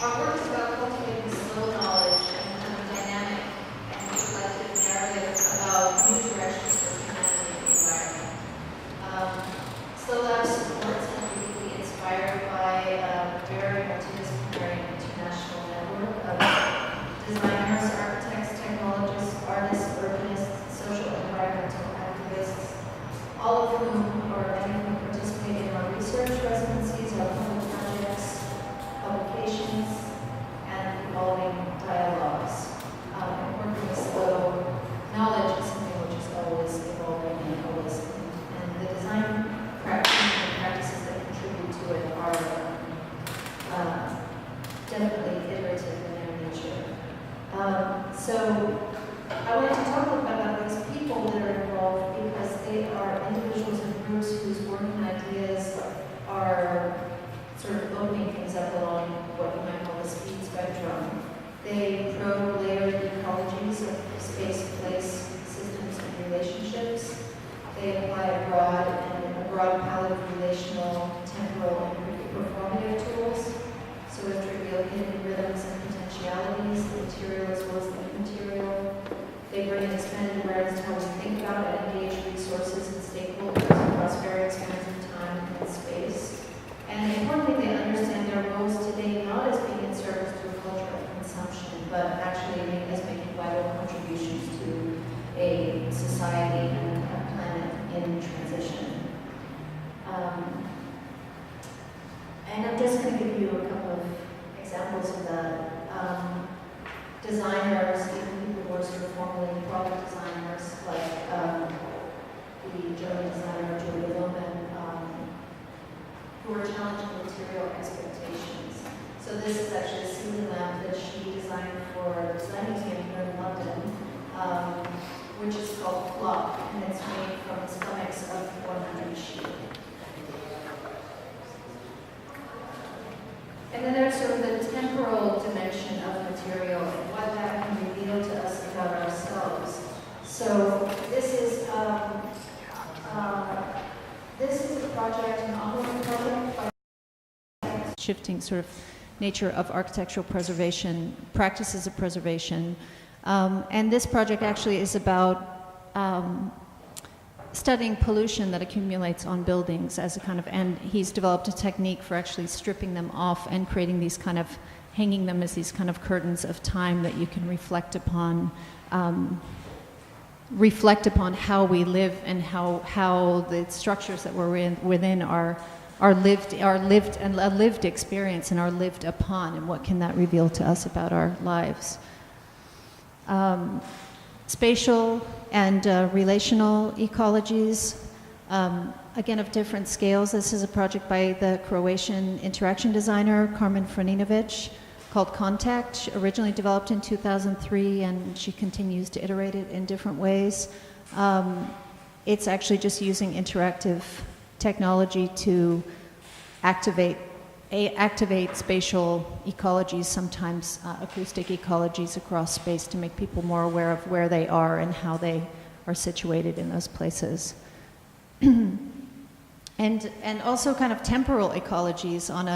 Our work is all of whom or many of whom participate in our research residencies, our public projects, publications, and evolving dialogues. Importantly, slow knowledge is something which is always evolving and always, and the design practices that contribute to it are definitely iterative in their nature. So I wanted to talk a little bit about these people that are involved because they are individuals and groups whose working ideas are sort of opening things up along what you might call the speed spectrum. They probe layered ecologies of space, place, systems, and relationships. They apply a broad palette of relational, temporal, and performative tools, so as to reveal hidden rhythms and potentialities, the material as well as the immaterial. They bring an expanded awareness to how we think about and engage resources and stakeholders across various spans of time and space. And importantly, they understand their roles today not as being in service to a culture of consumption, but actually as making vital contributions to a society and a planet in transition. And I'm just going to give you a couple of examples of that. Designers, even people who are sort of formally product designers, like the German designer Julia Lohmann, who are challenging material expectations. So this is actually a ceiling lamp that she designed for the Design Museum here in London, which is called Flock, and it's made from the stomachs of 100 sheep. And then there's sort of the temporal dimension of material and what that can reveal to us about ourselves. So this is a project, an ongoing project by shifting sort of nature of architectural preservation, practices of preservation. And this project actually is about studying pollution that accumulates on buildings as a kind of, and he's developed a technique for actually stripping them off and creating these kind of, hanging them as these kind of curtains of time that you can reflect upon how we live and how the structures that we're within are lived and a lived experience and are lived upon, and what can that reveal to us about our lives. Spatial and relational ecologies, again of different scales. This is a project by the Croatian interaction designer Carmen Franinovic called Contact, originally developed in 2003, and she continues to iterate it in different ways. It's actually just using interactive technology to activate spatial ecologies, sometimes acoustic ecologies across space, to make people more aware of where they are and how they are situated in those places. and also kind of temporal ecologies on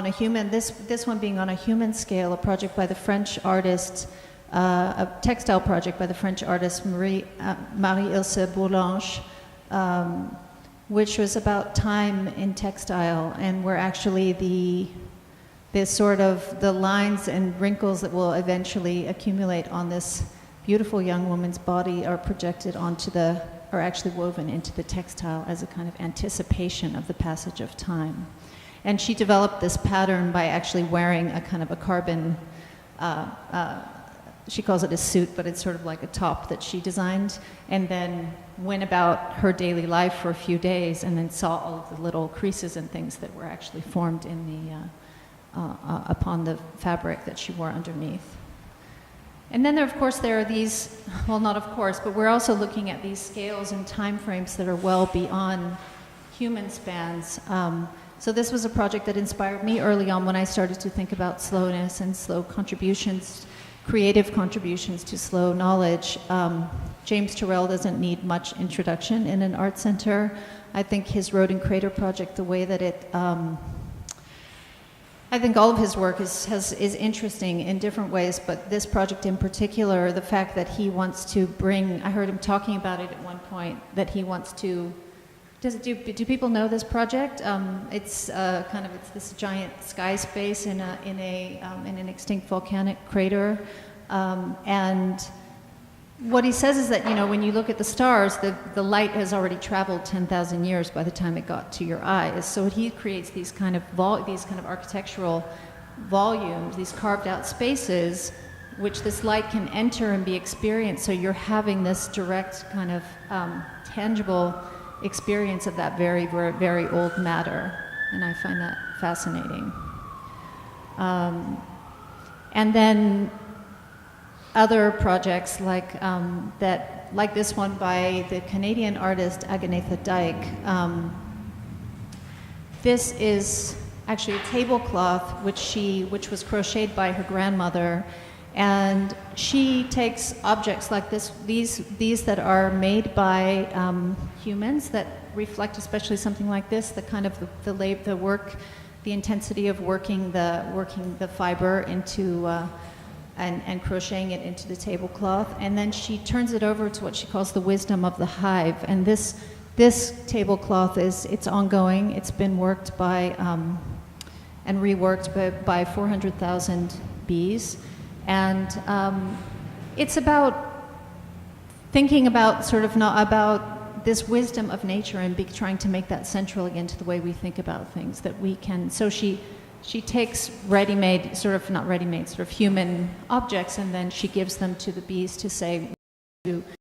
a human, this one being on a human scale, a project by the French artist, a textile project by the French artist Marie-Ilse Bourlange, which was about time in textile, and where actually the sort of the lines and wrinkles that will eventually accumulate on this beautiful young woman's body are projected onto are actually woven into the textile as a kind of anticipation of the passage of time. And she developed this pattern by actually wearing a kind of a carbon, she calls it a suit, but it's sort of like a top that she designed, and then went about her daily life for a few days and then saw all of the little creases and things that were actually formed in the, upon the fabric that she wore underneath. And then of course there are these, well not of course, but we're also looking at these scales and time frames that are well beyond human spans. So this was a project that inspired me early on when I started to think about slowness and slow contributions, creative contributions to slow knowledge. James Turrell doesn't need much introduction in an art center. I think his Road and Crater project, the way that it, I think all of his work is interesting in different ways, but this project in particular, the fact that he wants to bring, I heard him talking about it at one point, that he wants to, do people know this project? It's it's this giant sky space in an extinct volcanic crater, and what he says is that, you know, when you look at the stars, the light has already traveled 10,000 years by the time it got to your eyes. So he creates these kind of architectural volumes, these carved out spaces, which this light can enter and be experienced. So you're having this direct kind of tangible experience of that very, very, very old matter. And I find that fascinating. And then other projects like like this one by the Canadian artist Agnetha Dyke. This is actually a tablecloth which was crocheted by her grandmother, and she takes objects like these that are made by humans that reflect, especially something like this, the kind of the work, the intensity of working the fiber into and crocheting it into the tablecloth, and then she turns it over to what she calls the wisdom of the hive. And this tablecloth it's ongoing. It's been worked by and reworked by 400,000 bees, and it's about thinking about about this wisdom of nature and trying to make that central again to the way we think about things, that we can. So she takes ready-made, not ready-made, human objects, and then she gives them to the bees to say,